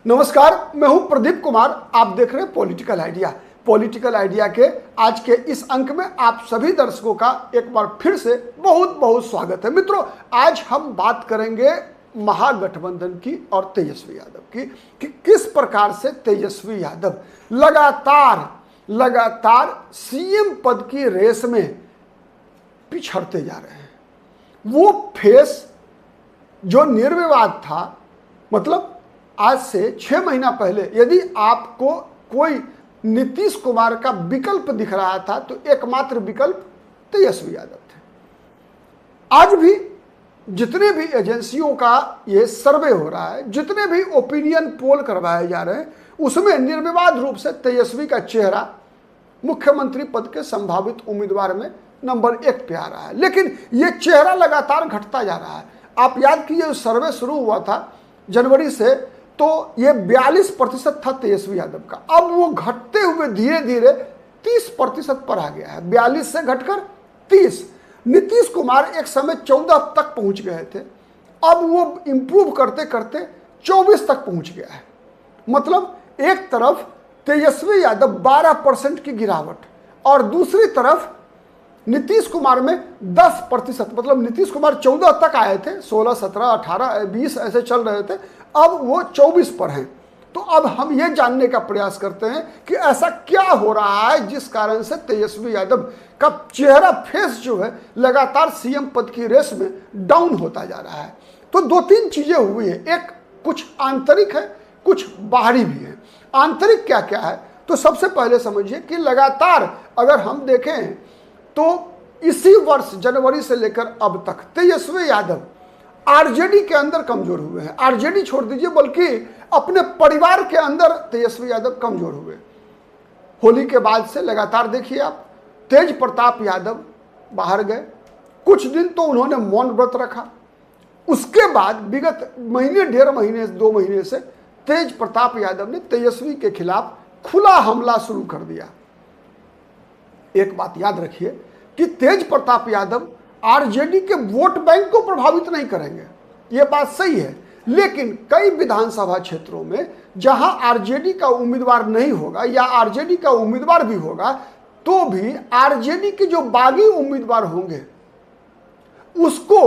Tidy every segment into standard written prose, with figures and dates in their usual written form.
नमस्कार, मैं हूं प्रदीप कुमार। आप देख रहे हैं पॉलिटिकल आइडिया। पॉलिटिकल आइडिया के आज के इस अंक में आप सभी दर्शकों का एक बार फिर से बहुत बहुत स्वागत है। मित्रों, आज हम बात करेंगे महागठबंधन की और तेजस्वी यादव की कि किस प्रकार से तेजस्वी यादव लगातार सीएम पद की रेस में पिछड़ते जा रहे हैं। वो फेस जो निर्विवाद था, मतलब आज से 6 महीना पहले यदि आपको कोई नीतीश कुमार का विकल्प दिख रहा था तो एकमात्र विकल्प तेजस्वी यादव थे। आज भी जितने भी एजेंसियों का ये सर्वे हो रहा है, जितने भी ओपिनियन पोल करवाए जा रहे हैं, उसमें निर्विवाद रूप से तेजस्वी का चेहरा मुख्यमंत्री पद के संभावित उम्मीदवार में नंबर 1 पे आ रहा है। लेकिन ये चेहरा लगातार घटता जा रहा है। आप याद कीजिए, सर्वे शुरू हुआ था जनवरी से, तो ये 42% था तेजस्वी यादव का। अब वो घटते हुए धीरे धीरे 30% पर आ गया है। 42 से घटकर 30। नीतीश कुमार एक समय 14 तक पहुंच गए थे, अब वो इंप्रूव करते करते 24 तक पहुंच गया है। मतलब एक तरफ तेजस्वी यादव 12% की गिरावट और दूसरी तरफ नीतीश कुमार में 10%। मतलब नीतीश कुमार 14 तक आए थे, 16, 17, 18, 20 ऐसे चल रहे थे, अब वो 24 पर हैं। तो अब हम ये जानने का प्रयास करते हैं कि ऐसा क्या हो रहा है जिस कारण से तेजस्वी यादव का चेहरा, फेस जो है, लगातार सीएम पद की रेस में डाउन होता जा रहा है। तो 2-3 चीजें हुई है। एक कुछ आंतरिक है, कुछ बाहरी भी है। आंतरिक क्या क्या है, तो सबसे पहले समझिए कि लगातार अगर हम देखें तो इसी वर्ष जनवरी से लेकर अब तक तेजस्वी यादव आरजेडी के अंदर कमजोर हुए हैं। आरजेडी छोड़ दीजिए, बल्कि अपने परिवार के अंदर तेजस्वी यादव कमजोर हुए। होली के बाद से लगातार देखिए आप, तेज प्रताप यादव बाहर गए, कुछ दिन तो उन्होंने मौन व्रत रखा। उसके बाद विगत महीने, 1.5 महीने 2 महीने से तेज प्रताप यादव ने तेजस्वी के खिलाफ खुला हमला शुरू कर दिया। एक बात याद रखिए कि तेज प्रताप यादव आरजेडी के वोट बैंक को प्रभावित नहीं करेंगे, यह बात सही है। लेकिन कई विधानसभा क्षेत्रों में जहां आरजेडी का उम्मीदवार नहीं होगा या आरजेडी का उम्मीदवार भी होगा, तो भी आरजेडी के जो बागी उम्मीदवार होंगे उसको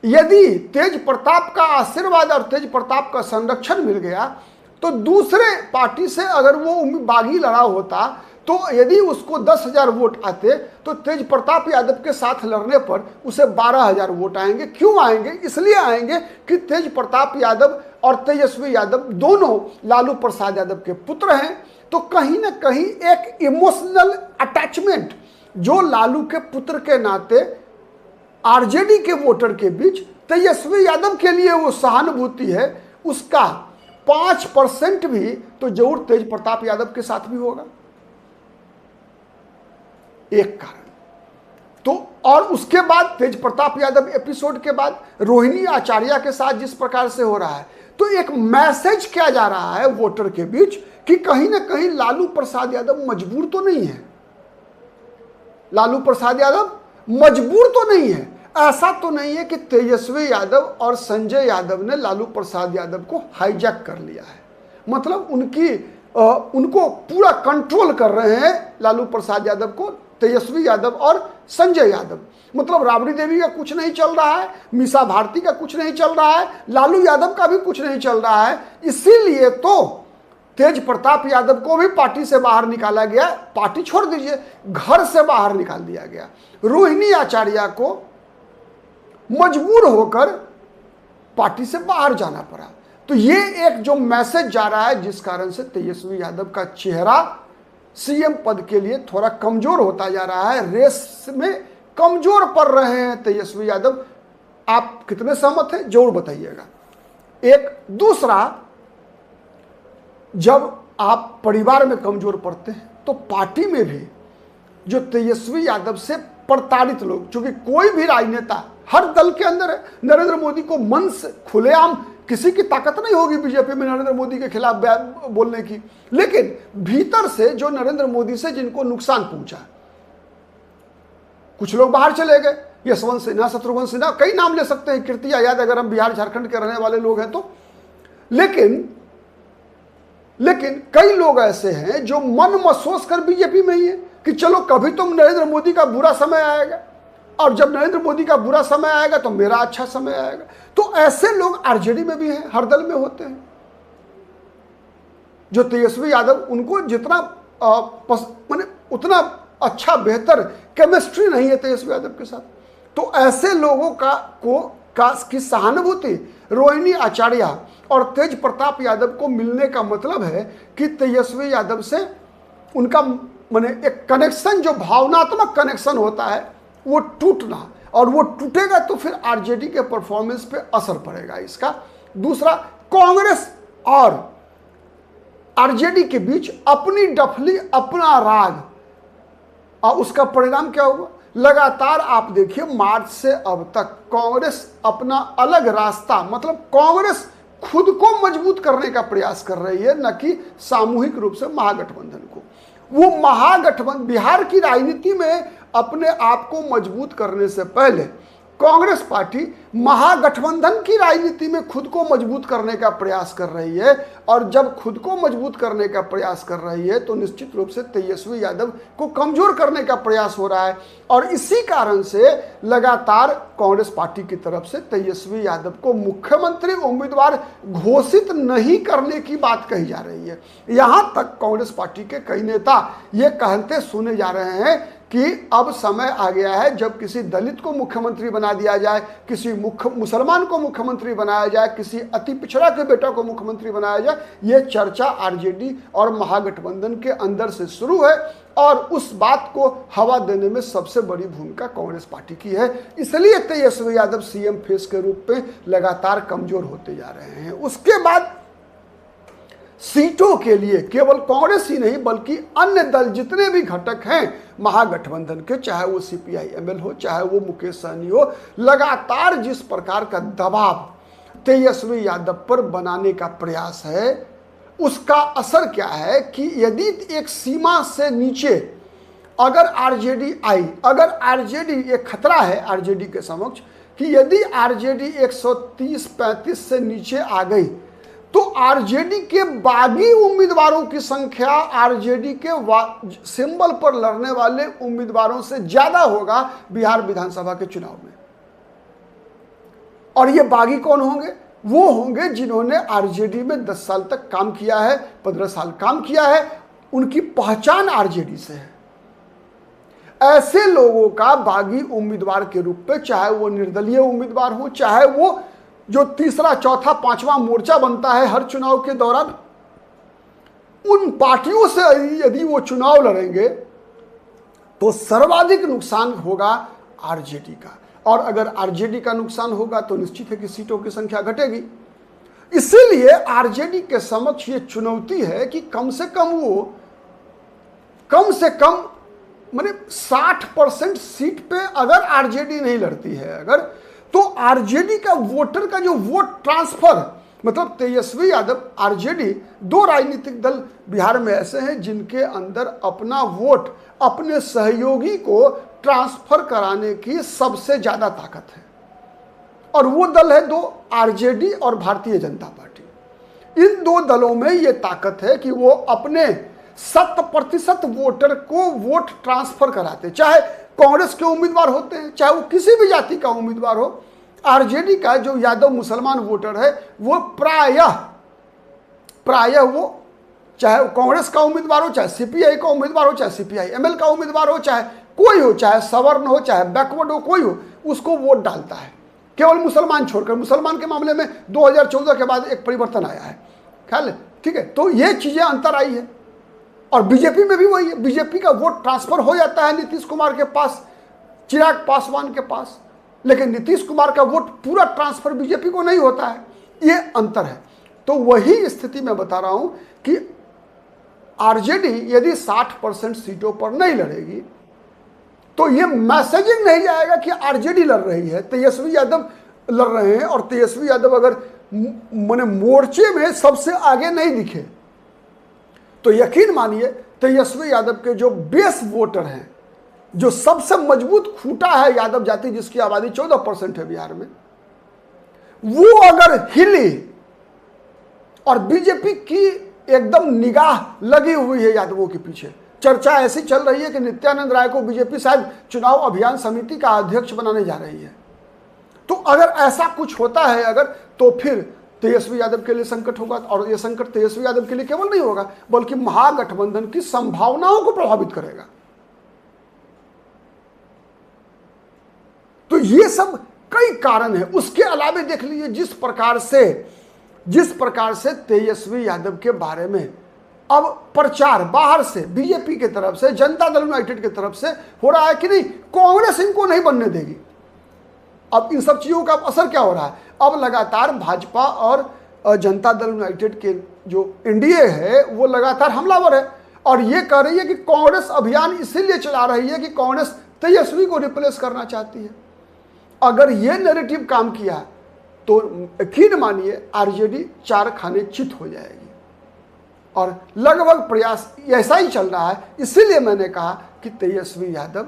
यदि तेज प्रताप का आशीर्वाद और तेज प्रताप का संरक्षण मिल गया, तो दूसरे पार्टी से अगर वो बागी लड़ा होता, तो यदि उसको 10,000 वोट आते, तो तेज प्रताप यादव के साथ लड़ने पर उसे 12,000 वोट आएंगे। क्यों आएंगे? इसलिए आएंगे कि तेज प्रताप यादव और तेजस्वी यादव दोनों लालू प्रसाद यादव के पुत्र हैं। तो कहीं ना कहीं एक इमोशनल अटैचमेंट जो लालू के पुत्र के नाते आरजेडी के वोटर के बीच तेजस्वी यादव के लिए वो सहानुभूति है, उसका 5% भी तो जरूर तेज प्रताप यादव के साथ भी होगा। एक कारण तो, और उसके बाद तेज प्रताप यादव एपिसोड के बाद रोहिणी आचार्य के साथ जिस प्रकार से हो रहा है, तो एक मैसेज क्या जा रहा है वोटर के बीच कि कहीं ना कहीं लालू प्रसाद यादव मजबूर तो नहीं है। लालू प्रसाद यादव मजबूर तो नहीं है। ऐसा तो नहीं है कि तेजस्वी यादव और संजय यादव ने लालू प्रसाद यादव को हाईजैक कर लिया है, मतलब उनको पूरा कंट्रोल कर रहे हैं लालू प्रसाद यादव को तेजस्वी यादव और संजय यादव। मतलब राबड़ी देवी का कुछ नहीं चल रहा है, मीसा भारती का कुछ नहीं चल रहा है, लालू यादव का भी कुछ नहीं चल रहा है। इसीलिए तो तेज प्रताप यादव को भी पार्टी से बाहर निकाला गया। पार्टी छोड़ दीजिए, घर से बाहर निकाल दिया गया। रोहिणी आचार्य को मजबूर होकर पार्टी से बाहर जाना पड़ा। तो ये एक जो मैसेज जा रहा है जिस कारण से तेजस्वी यादव का चेहरा सीएम पद के लिए थोड़ा कमजोर होता जा रहा है, रेस में कमजोर पड़ रहे हैं तेजस्वी यादव। आप कितने सहमत हैं जरूर बताइएगा। एक दूसरा, जब आप परिवार में कमजोर पड़ते हैं तो पार्टी में भी जो तेजस्वी यादव से प्रताड़ित लोग, चूंकि कोई भी राजनेता हर दल के अंदर है, नरेंद्र मोदी को मन से खुलेआम किसी की ताकत नहीं होगी बीजेपी में नरेंद्र मोदी के खिलाफ बोलने की, लेकिन भीतर से जो नरेंद्र मोदी से जिनको नुकसान पहुंचा, कुछ लोग बाहर चले गए, यशवंत सिन्हा, शत्रुघ्न सिन्हा, कई नाम ले सकते हैं, कीर्ति आजाद, अगर हम बिहार झारखंड के रहने वाले लोग हैं तो। लेकिन लेकिन कई लोग ऐसे हैं जो मन महसूस कर बीजेपी में ही है कि चलो कभी तो नरेंद्र मोदी का बुरा समय आएगा, और जब नरेंद्र मोदी का बुरा समय आएगा तो मेरा अच्छा समय आएगा। तो ऐसे लोग आरजेडी में भी हैं, हर दल में होते हैं। जो तेजस्वी यादव, उनको जितना माने उतना अच्छा बेहतर केमिस्ट्री नहीं है तेजस्वी यादव के साथ। तो ऐसे लोगों की सहानुभूति रोहिणी आचार्य और तेज प्रताप यादव को मिलने का मतलब है कि तेजस्वी यादव से उनका माने एक कनेक्शन, जो भावनात्मक कनेक्शन होता है, वो टूटना, और वो टूटेगा तो फिर आरजेडी के परफॉर्मेंस पे असर पड़ेगा इसका। दूसरा, कांग्रेस और आरजेडी के बीच अपनी डफली, अपना राग, और उसका परिणाम क्या होगा? लगातार आप देखिए मार्च से अब तक कांग्रेस अपना अलग रास्ता, मतलब कांग्रेस खुद को मजबूत करने का प्रयास कर रही है, न कि सामूहिक रूप से महागठबंधन को। वो महागठबंधन, बिहार की राजनीति में अपने आप को मजबूत करने से पहले कांग्रेस पार्टी महागठबंधन की राजनीति में खुद को मजबूत करने का प्रयास कर रही है, और जब खुद को मजबूत करने का प्रयास कर रही है तो निश्चित रूप से तेजस्वी यादव को कमजोर करने का प्रयास हो रहा है। और इसी कारण से लगातार कांग्रेस पार्टी की तरफ से तेजस्वी यादव को मुख्यमंत्री उम्मीदवार घोषित नहीं करने की बात कही जा रही है। यहां तक कांग्रेस पार्टी के कई नेता ये कहते सुने जा रहे हैं कि अब समय आ गया है जब किसी दलित को मुख्यमंत्री बना दिया जाए, किसी मुसलमान को मुख्यमंत्री बनाया जाए, किसी अति पिछड़ा के बेटा को मुख्यमंत्री बनाया जाए। ये चर्चा आरजेडी और महागठबंधन के अंदर से शुरू है, और उस बात को हवा देने में सबसे बड़ी भूमिका कांग्रेस पार्टी की है। इसलिए तेजस्वी यादव सीएम फेस के रूप में लगातार कमजोर होते जा रहे हैं। उसके बाद सीटों के लिए केवल कांग्रेस ही नहीं बल्कि अन्य दल जितने भी घटक हैं महागठबंधन के, चाहे वो CPI-ML हो, चाहे वो मुकेश सहनी हो, लगातार जिस प्रकार का दबाव तेजस्वी यादव पर बनाने का प्रयास है, उसका असर क्या है कि यदि एक सीमा से नीचे अगर आरजेडी आई, अगर आरजेडी, एक खतरा है आरजेडी के समक्ष कि यदि आरजेडी 130-135 से नीचे आ गई तो आरजेडी के बागी उम्मीदवारों की संख्या आरजेडी के सिंबल पर लड़ने वाले उम्मीदवारों से ज्यादा होगा बिहार विधानसभा के चुनाव में। और ये बागी कौन होंगे? वो होंगे जिन्होंने आरजेडी में 10 साल तक काम किया है, 15 साल काम किया है, उनकी पहचान आरजेडी से है। ऐसे लोगों का बागी उम्मीदवार के रूप में, चाहे वो निर्दलीय उम्मीदवार हो, चाहे वो जो तीसरा, चौथा, पांचवा मोर्चा बनता है हर चुनाव के दौरान, उन पार्टियों से यदि वो चुनाव लड़ेंगे तो सर्वाधिक नुकसान होगा आरजेडी का। और अगर आरजेडी का नुकसान होगा तो निश्चित है कि सीटों की संख्या घटेगी। इसीलिए आरजेडी के समक्ष ये चुनौती है कि कम से कम माने 60% सीट पे अगर आरजेडी नहीं लड़ती है, अगर, तो आरजेडी का वोटर का जो वोट ट्रांसफर, मतलब तेजस्वी यादव, आरजेडी, 2 राजनीतिक दल बिहार में ऐसे हैं जिनके अंदर अपना वोट अपने सहयोगी को ट्रांसफर कराने की सबसे ज्यादा ताकत है। और वो दल है 2, आरजेडी और भारतीय जनता पार्टी। इन 2 दलों में ये ताकत है कि वो अपने 100% वोटर को वोट ट्रांसफर कराते, चाहे कांग्रेस के उम्मीदवार होते हैं, चाहे वो किसी भी जाति का उम्मीदवार हो। आरजेडी का जो यादव मुसलमान वोटर है वो प्रायः वो चाहे कांग्रेस का उम्मीदवार हो, चाहे CPI का उम्मीदवार हो, चाहे CPI-ML का उम्मीदवार हो, चाहे कोई हो, चाहे सवर्ण हो, चाहे बैकवर्ड हो, कोई हो, उसको वोट डालता है। केवल मुसलमान छोड़कर, मुसलमान के मामले में 2014 के बाद एक परिवर्तन आया है, ख्याल है, ठीक है। तो ये चीजें अंतर आई है। और बीजेपी में भी वही है, बीजेपी का वोट ट्रांसफर हो जाता है नीतीश कुमार के पास, चिराग पासवान के पास, लेकिन नीतीश कुमार का वोट पूरा ट्रांसफर बीजेपी को नहीं होता है। ये अंतर है। तो वही स्थिति मैं बता रहा हूं कि आरजेडी यदि 60% सीटों पर नहीं लड़ेगी तो ये मैसेजिंग नहीं जाएगा कि आरजेडी लड़ रही है, तेजस्वी यादव लड़ रहे हैं। और तेजस्वी यादव अगर माने मोर्चे में सबसे आगे नहीं दिखे तो यकीन मानिए तेजस्वी यादव के जो बेस वोटर हैं, जो सबसे मजबूत खूंटा है यादव जाति, जिसकी आबादी 14% है बिहार में, वो अगर हिली और बीजेपी की एकदम निगाह लगी हुई है यादवों के पीछे। चर्चा ऐसी चल रही है कि नित्यानंद राय को बीजेपी शायद चुनाव अभियान समिति का अध्यक्ष बनाने जा रही है। तो अगर ऐसा कुछ होता है अगर, तो फिर तेजस्वी यादव के लिए संकट होगा, और यह संकट तेजस्वी यादव के लिए केवल नहीं होगा बल्कि महागठबंधन की संभावनाओं को प्रभावित करेगा। तो ये सब कई कारण है। उसके अलावा देख लीजिए जिस प्रकार से तेजस्वी यादव के बारे में अब प्रचार बाहर से बीजेपी की तरफ से, जनता दल यूनाइटेड की तरफ से हो रहा है कि नहीं, कांग्रेस इनको नहीं बनने देगी। अब इन सब चीजों का असर क्या हो रहा है, अब लगातार भाजपा और जनता दल यूनाइटेड के जो एनडीए है वो लगातार हमलावर है, और ये कह रही है कि कांग्रेस अभियान इसीलिए चला रही है कि कांग्रेस तेजस्वी को रिप्लेस करना चाहती है। अगर ये नैरेटिव काम किया तो यकीन मानिए आरजेडी 4 खाने चित हो जाएगी, और लगभग प्रयास ऐसा ही चल रहा है। इसीलिए मैंने कहा कि तेजस्वी यादव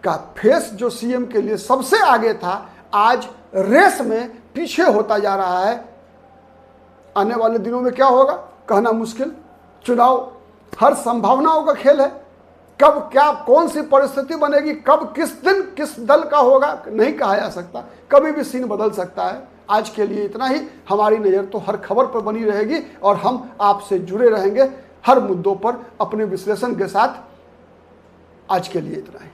का फेस जो सीएम के लिए सबसे आगे था, आज रेस में पीछे होता जा रहा है। आने वाले दिनों में क्या होगा कहना मुश्किल। चुनाव हर संभावनाओं का खेल है, कब क्या कौन सी परिस्थिति बनेगी, कब किस दिन किस दल का होगा नहीं कहा जा सकता, कभी भी सीन बदल सकता है। आज के लिए इतना ही। हमारी नज़र तो हर खबर पर बनी रहेगी और हम आपसे जुड़े रहेंगे हर मुद्दों पर अपने विश्लेषण के साथ। आज के लिए इतना ही।